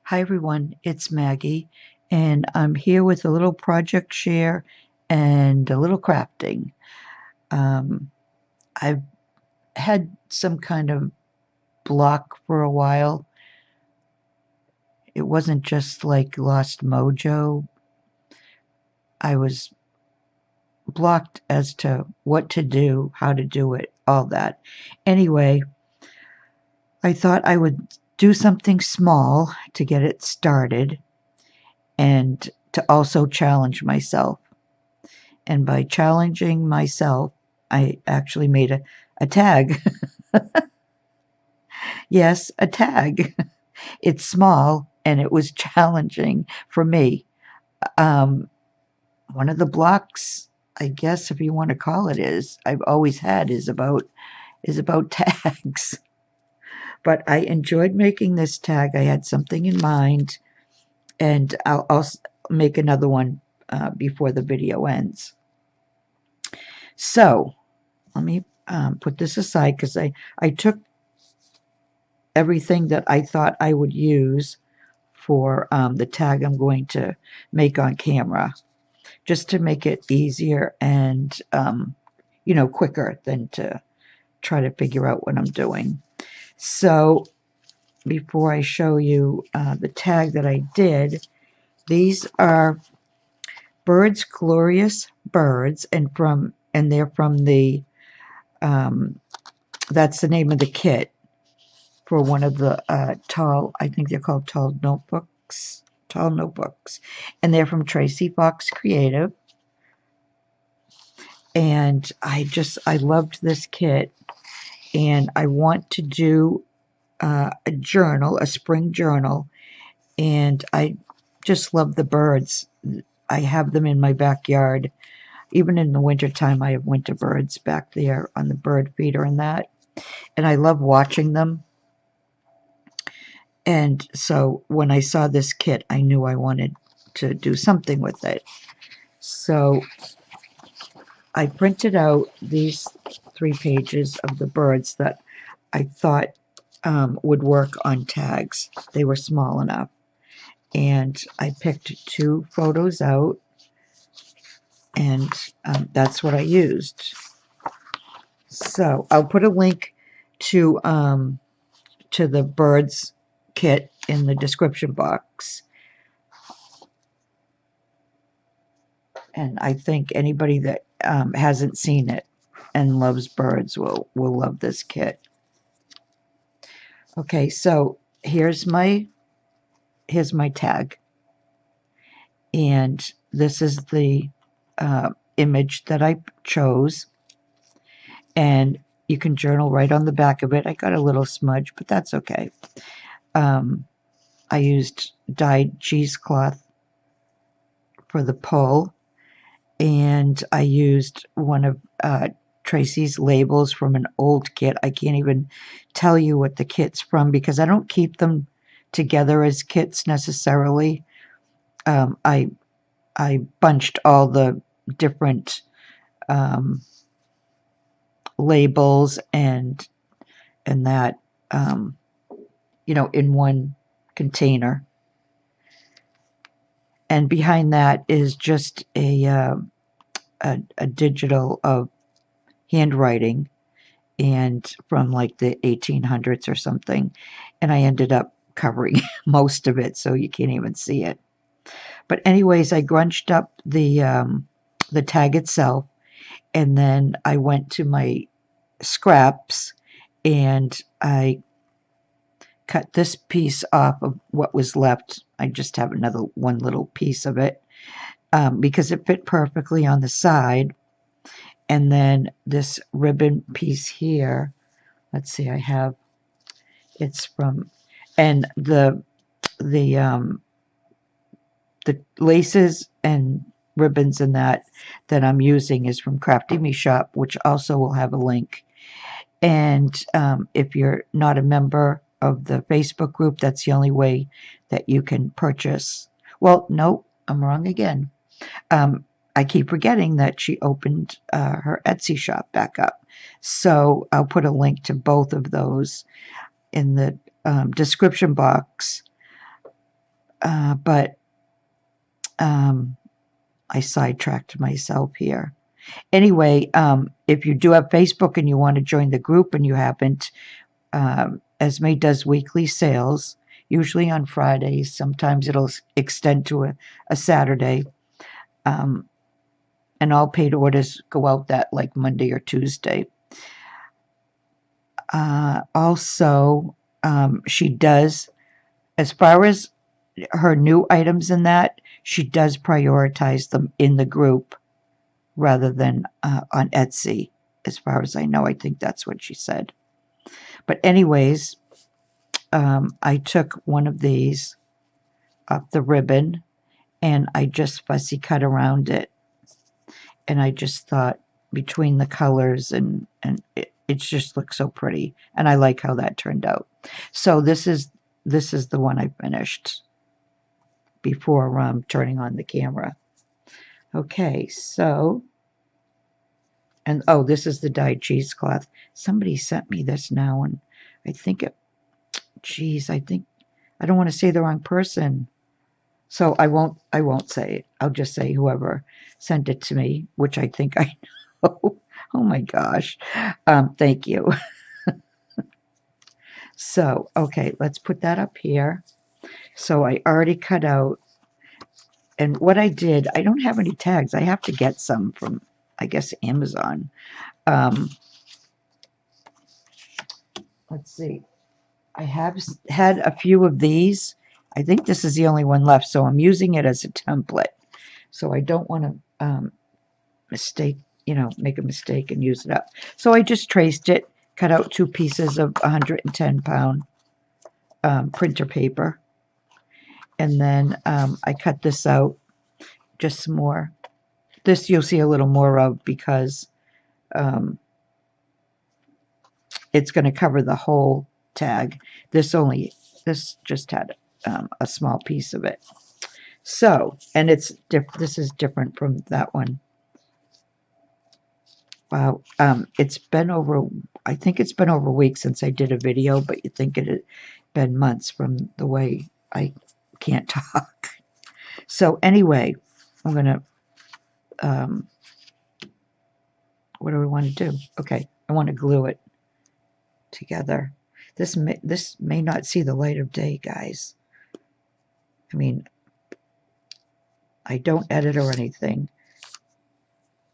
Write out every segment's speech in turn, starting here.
Hi everyone, it's Maggie, and I'm here with a little project share and a little crafting. Um, I've had some kind of block for a while. It wasn't just like lost mojo. I was blocked as to what to do, how to do it, all that. Anyway, I thought I would do something small to get it started and to also challenge myself. And by challenging myself, I actually made a tag. Yes, a tag. It's small and it was challenging for me. Um, One of the blocks, I guess, if you want to call it, is I've always had is about tags. But I enjoyed making this tag. I had something in mind, and I'll make another one before the video ends. So let me put this aside because I took everything that I thought I would use for the tag I'm going to make on camera, just to make it easier and quicker than to try to figure out what I'm doing. So before I show you the tag that I did, these are Bird's Glorious Birds, and they're from the that's the name of the kit for one of the I think they're called tall notebooks, and they're from Tracy Fox Creative. And I loved this kit, and I want to do a journal, a spring journal, and I just love the birds. I have them in my backyard. Even in the wintertime, I have winter birds back there on the bird feeder and that, and I love watching them. And so when I saw this kit, I knew I wanted to do something with it. So I printed out these 3 pages of the birds that I thought would work on tags. They were small enough. And I picked 2 photos out, and that's what I used. So I'll put a link to the birds kit in the description box. And I think anybody that hasn't seen it and loves birds will love this kit. Okay, so here's my tag, and this is the image that I chose, and you can journal right on the back of it. I got a little smudge, but that's okay. I used dyed cheesecloth for the pull, and I used one of Tracy's labels from an old kit. I can't even tell you what the kit's from because I don't keep them together as kits necessarily. I bunched all the different labels and that in one container. And behind that is just a digital of handwriting, and from like the 1800s or something, and I ended up covering most of it so you can't even see it. But anyways, I grunched up the tag itself, and then I went to my scraps and I cut this piece off of what was left. I just have another one little piece of it because it fit perfectly on the side. And then this ribbon piece here, let's see, it's from, and the laces and ribbons and that I'm using is from Crafty Me Shop, which also will have a link. And if you're not a member of the Facebook group, that's the only way that you can purchase. Well, no, I'm wrong again. I keep forgetting that she opened her Etsy shop back up. So I'll put a link to both of those in the description box. But I sidetracked myself here. Anyway, if you do have Facebook and you want to join the group and you haven't, Esme does weekly sales, usually on Fridays. Sometimes it'll extend to a Saturday. And all paid orders go out that like Monday or Tuesday. Also, she does, as far as her new items in that, she does prioritize them in the group rather than on Etsy. As far as I know, I think that's what she said. But anyways, I took one of these off the ribbon and I just fussy cut around it. And I just thought between the colors and it just looks so pretty. And I like how that turned out. So this is the one I finished before turning on the camera. Okay, so, and oh, this is the dyed cheesecloth. Somebody sent me this now, and I think it, geez, I don't want to say the wrong person. So I won't say it. I'll just say whoever sent it to me, which I think I know. Oh my gosh. Thank you. So, okay, let's put that up here. So I already cut out, and what I did, I don't have any tags. I have to get some from, I guess, Amazon. Let's see. I have had a few of these. I think this is the only one left, so I'm using it as a template. So I don't want to make a mistake and use it up. So I just traced it, cut out 2 pieces of 110-pound printer paper, and then I cut this out, just some more. This you'll see a little more of because it's going to cover the whole tag. This just had a small piece of it. So, and this is different from that one. Wow, it's been over, I think it's been over a week since I did a video, but you'd think it had been months from the way I can't talk. So anyway, I'm going to, what do we want to do? Okay, I want to glue it together. This may not see the light of day, guys. I mean, I don't edit or anything.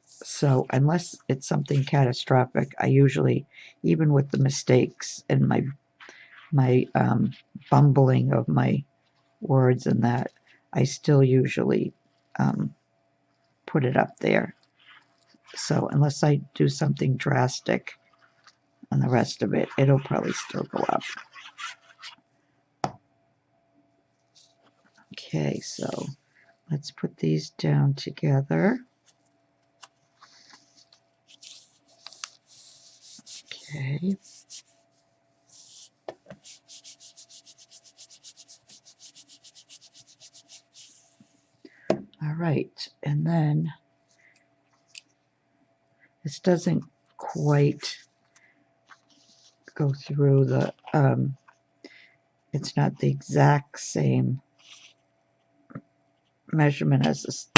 So unless it's something catastrophic, I usually, even with the mistakes and my bumbling of my words and that, I still usually put it up there. So unless I do something drastic on the rest of it, it'll probably still go up. Okay, so let's put these down together. Okay. All right, and then this doesn't quite go through the, it's not the exact same measurement as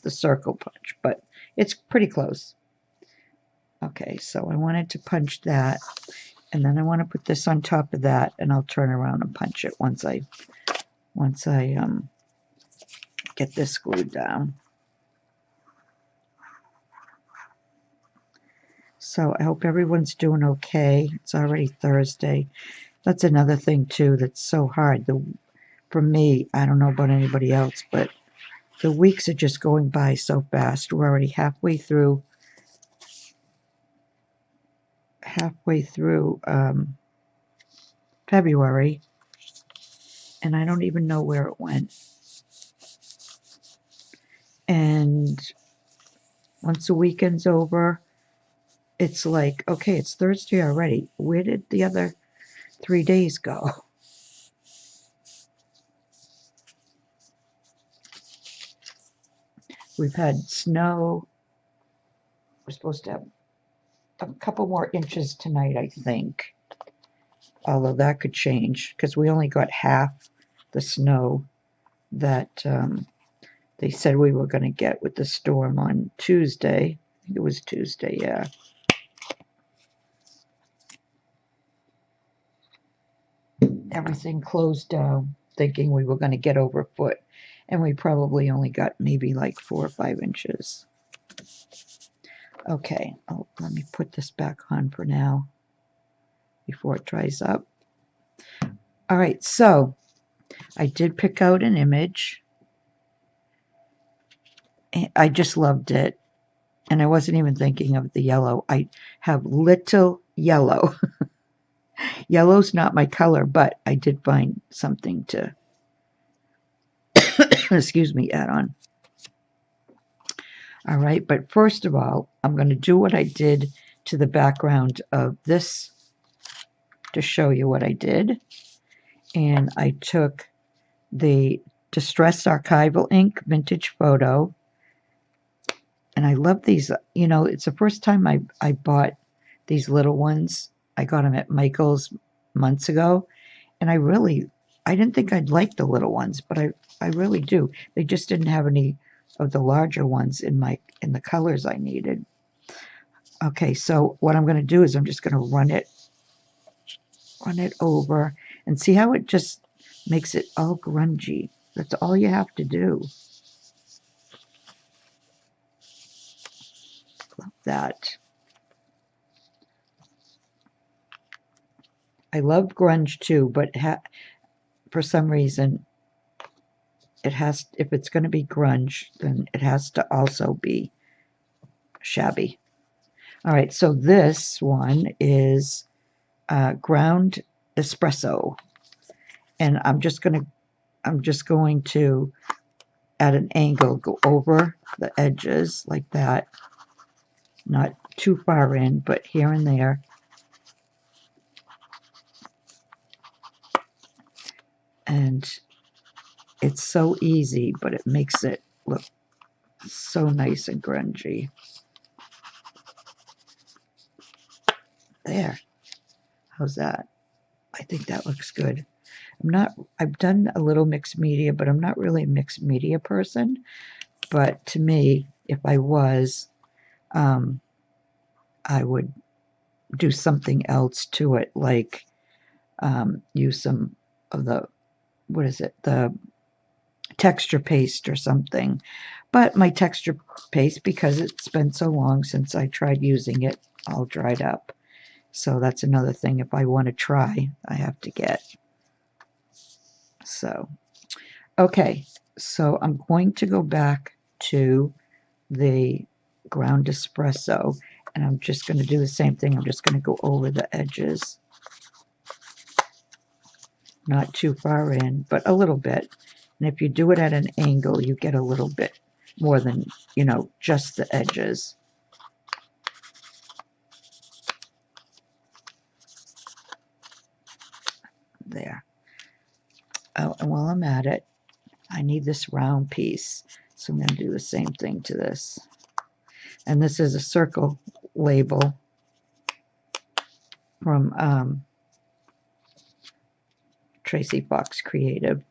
the circle punch, but it's pretty close. Okay, so I wanted to punch that, and then I want to put this on top of that, and I'll turn around and punch it once I get this glued down. So I hope everyone's doing okay. It's already Thursday. That's another thing too that's so hard. For me, I don't know about anybody else, but the weeks are just going by so fast. We're already halfway through February, and I don't even know where it went. And once the weekend's over, it's like, okay, it's Thursday already. Where did the other 3 days go? We've had snow. We're supposed to have a couple more inches tonight, I think. Although that could change because we only got half the snow that they said we were going to get with the storm on Tuesday. I think it was Tuesday, yeah. Everything closed down, thinking we were going to get over a foot, and we probably only got maybe like 4 or 5 inches. Okay, let me put this back on for now before it dries up. All right, so I did pick out an image. I just loved it, and I wasn't even thinking of the yellow. I have little yellow. Yellow's not my color, but I did find something to, excuse me, add on. All right, but first of all, I'm going to do what I did to the background of this to show you what I did. And I took the Distress Archival ink vintage photo. And I love these. You know, it's the first time I bought these little ones. I got them at Michael's months ago. And I didn't think I'd like the little ones, but I really do. They just didn't have any of the larger ones in the colors I needed. Okay, so what I'm going to do is I'm just going to run it over and see how it just makes it all grungy. That's all you have to do. Love that. I love grunge too, but for some reason if it's going to be grunge, then it has to also be shabby. All right, so this one is ground espresso, and I'm just going to at an angle go over the edges like that, not too far in, but here and there. And it's so easy, but it makes it look so nice and grungy. There. How's that? I think that looks good. I've done a little mixed media, but I'm not really a mixed media person. But to me, if I was, I would do something else to it, like use some of the, the texture paste or something. But my texture paste, because it's been so long since I tried using it, all dried up. So that's another thing. If I want to try, I have to get. So, okay. So I'm going to go back to the ground espresso, and I'm just going to do the same thing. I'm just going to go over the edges. Not too far in, but a little bit. And if you do it at an angle, you get a little bit more than, just the edges. There. Oh, and while I'm at it, I need this round piece. So I'm going to do the same thing to this. And this is a circle label from Tracy Fox Creative,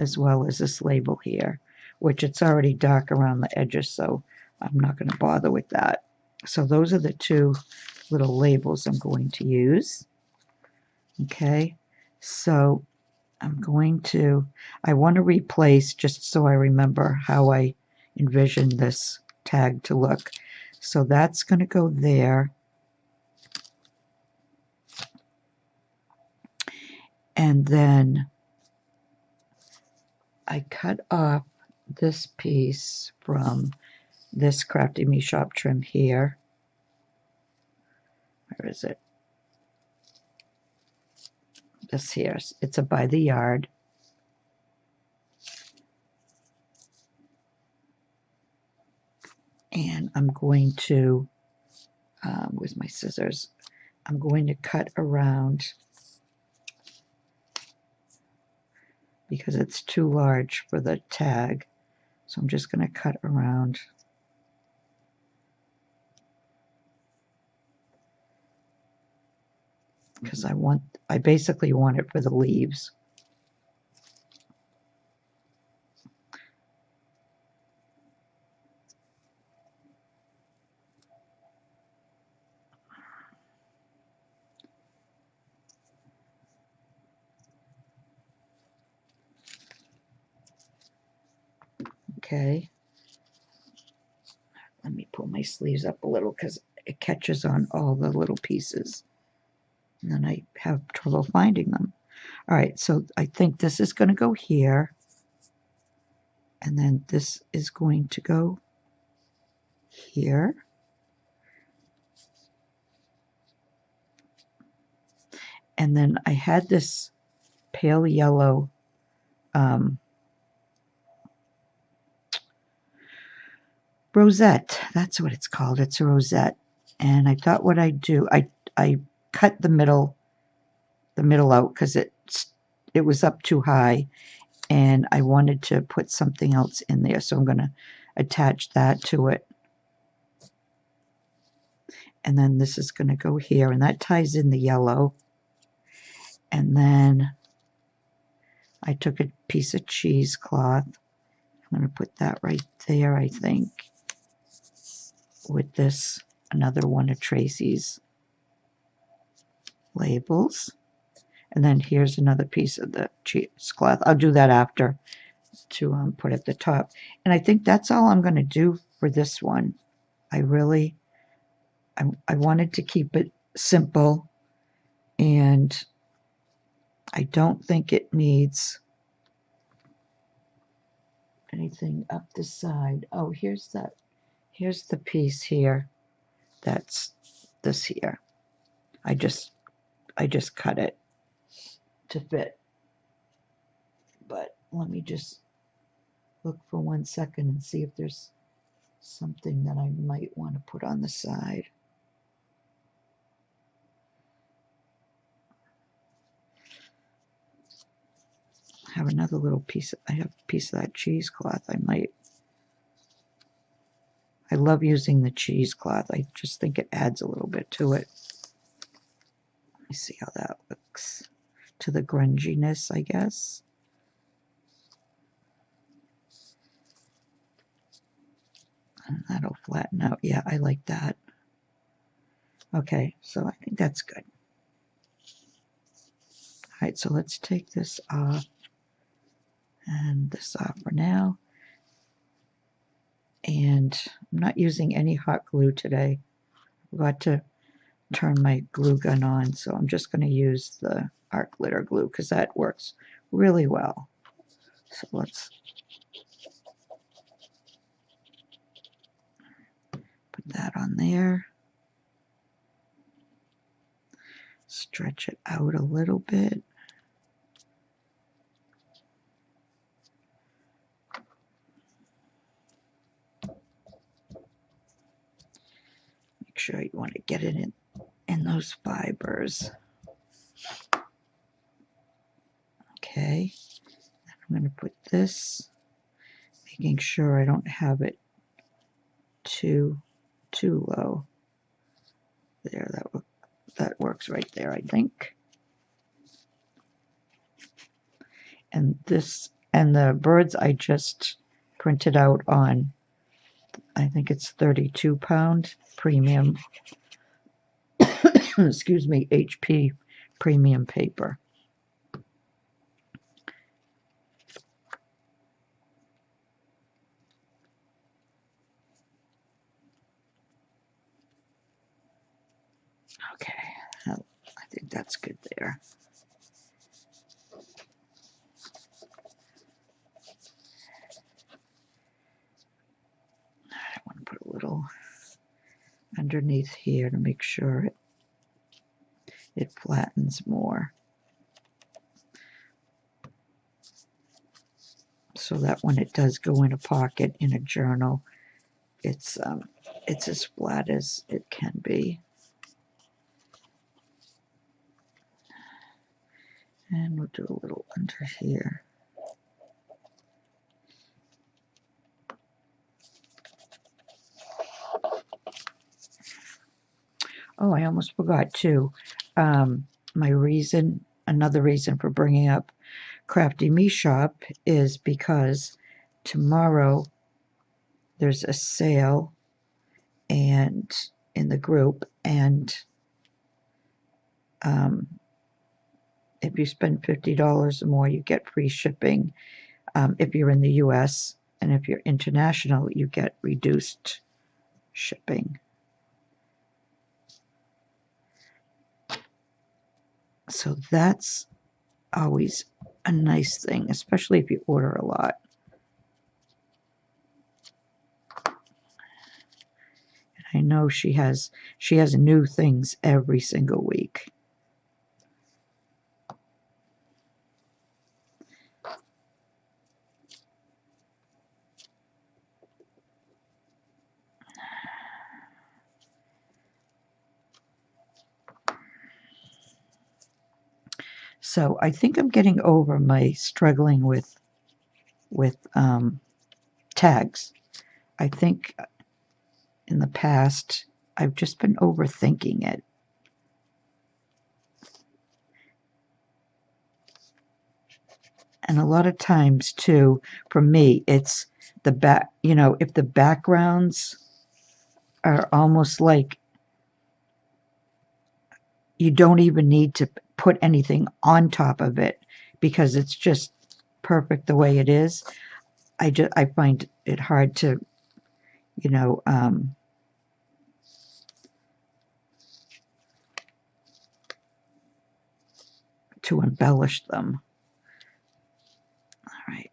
as well as this label here, which it's already dark around the edges, so I'm not going to bother with that. So those are the two little labels I'm going to use. Okay, so I want to replace, just so I remember how I envisioned this tag to look. So that's going to go there. And then I cut off this piece from this Crafty Me Shop trim here. Where is it? This here. It's a by the yard. And I'm going to, with my scissors, I'm going to cut around because it's too large for the tag. So I'm just going to cut around. Because I basically want it for the leaves. Okay. Let me pull my sleeves up a little because it catches on all the little pieces. And then I have trouble finding them. All right, so I think this is going to go here. And then this is going to go here. And then I had this pale yellow rosette. That's what it's called. It's a rosette. And I thought what I'd do, I cut the middle out because it was up too high, and I wanted to put something else in there. So I'm going to attach that to it. And then this is going to go here, and that ties in the yellow. And then I took a piece of cheesecloth. I'm going to put that right there, I think, with this, another one of Tracy's labels. And then here's another piece of the cheesecloth. I'll do that after to put at the top. And I think that's all I'm going to do for this one. I wanted to keep it simple, and I don't think it needs anything up the side. Oh, here's the piece here. That's this here. I just cut it to fit. But let me just look for 1 second and see if there's something that I might want to put on the side. I have another little piece. I have a piece of that cheesecloth. I love using the cheesecloth. I just think it adds a little bit to it. Let me see how that looks. To the grunginess, I guess. And that'll flatten out. Yeah, I like that. Okay, so I think that's good. All right, so let's take this off and this off for now. And I'm not using any hot glue today. I forgot to turn my glue gun on, so I'm just going to use the art glitter glue because that works really well. So let's put that on there. Stretch it out a little bit. Make sure you want to get it in those fibers. Okay, I'm going to put this, making sure I don't have it too low. There, that works right there, I think. And the birds I just printed out on, I think it's 32-pound premium, excuse me, HP premium paper. Okay, I think that's good there. I want to put a little underneath here to make sure it flattens more. So that when it does go in a pocket in a journal, it's as flat as it can be. And we'll do a little under here. Oh, I almost forgot too. Another reason for bringing up Crafty Me Shop is because tomorrow there's a sale and in the group, and if you spend $50 or more, you get free shipping if you're in the US. And if you're international, you get reduced shipping. So that's always a nice thing, especially if you order a lot. I know she has new things every single week. So I think I'm getting over my struggling with tags. I think in the past I've just been overthinking it. And a lot of times too, for me, it's the back, if the backgrounds are almost like you don't even need to put anything on top of it because it's just perfect the way it is. I find it hard to, to embellish them. All right.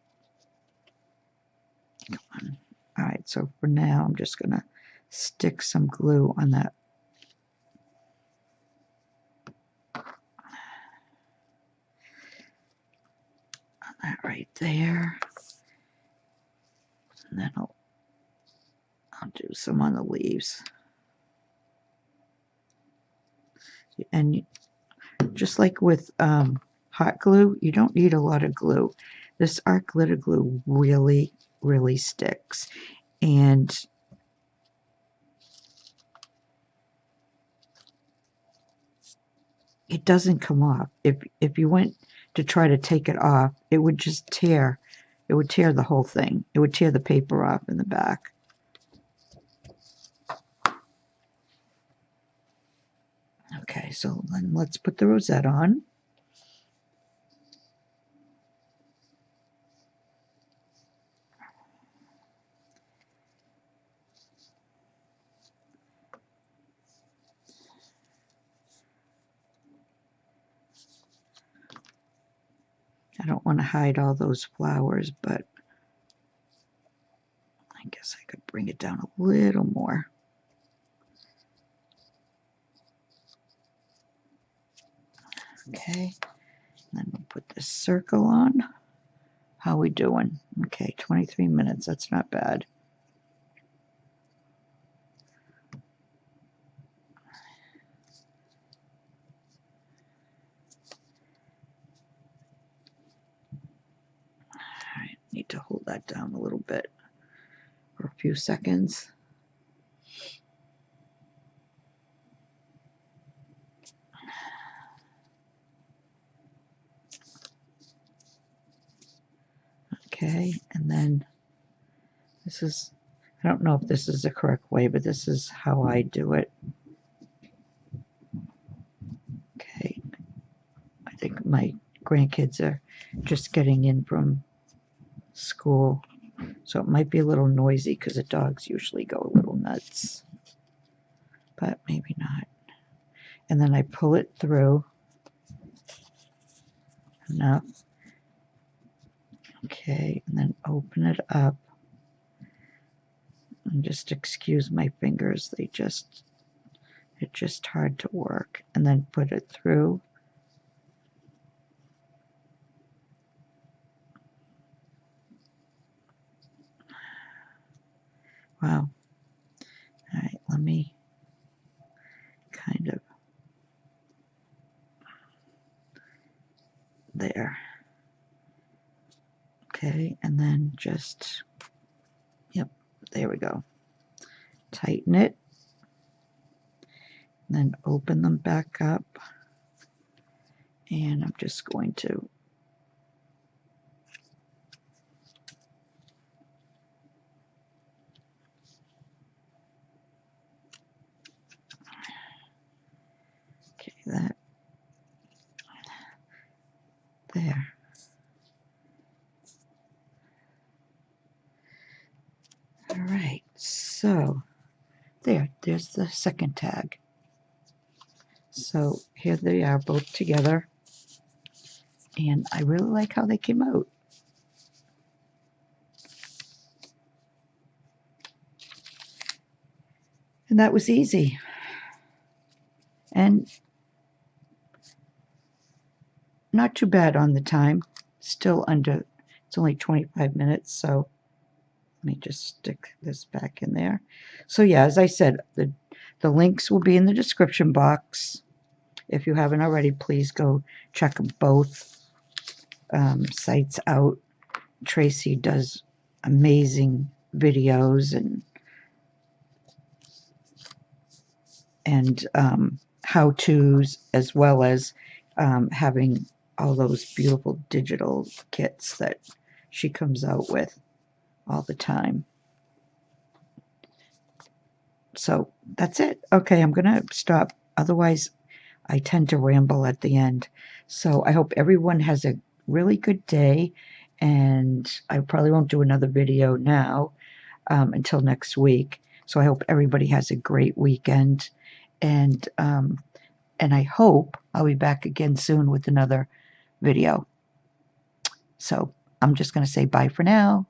Come on. All right, so for now, I'm just going to stick some glue on that. On that right there. And then I'll do some on the leaves. And just like with hot glue, you don't need a lot of glue. This art glitter glue really, really sticks. And it doesn't come off. If you went to try to take it off, it would just tear. It would tear the whole thing. It would tear the paper off in the back. Okay, so then let's put the rosette on. I don't want to hide all those flowers, but I guess I could bring it down a little more. Okay, and then we'll put this circle on. How are we doing? Okay, 23 minutes. That's not bad. All right, need to hold that down a little bit for a few seconds. Okay, and then this is, I don't know if this is the correct way, but this is how I do it. Okay, I think my grandkids are just getting in from school, so it might be a little noisy because the dogs usually go a little nuts, but maybe not. And then I pull it through enough. Okay, and then open it up. And just excuse my fingers, it's just hard to work. And then put it through. Wow. All right, let me kind of, there. Okay, and then just, yep, there we go. Tighten it. And then open them back up. And I'm just going to that there. So there's the second tag. So here they are both together, and I really like how they came out. And that was easy. And not too bad on the time. Still under, it's only 25 minutes, so let me just stick this back in there. So yeah, as I said, the links will be in the description box. If you haven't already, please go check both sites out. Tracy does amazing videos and how-tos, as well as having all those beautiful digital kits that she comes out with all the time. So that's it. Okay, I'm going to stop. Otherwise, I tend to ramble at the end. So I hope everyone has a really good day, and I probably won't do another video now until next week. So I hope everybody has a great weekend, and I hope I'll be back again soon with another video. So I'm just going to say bye for now.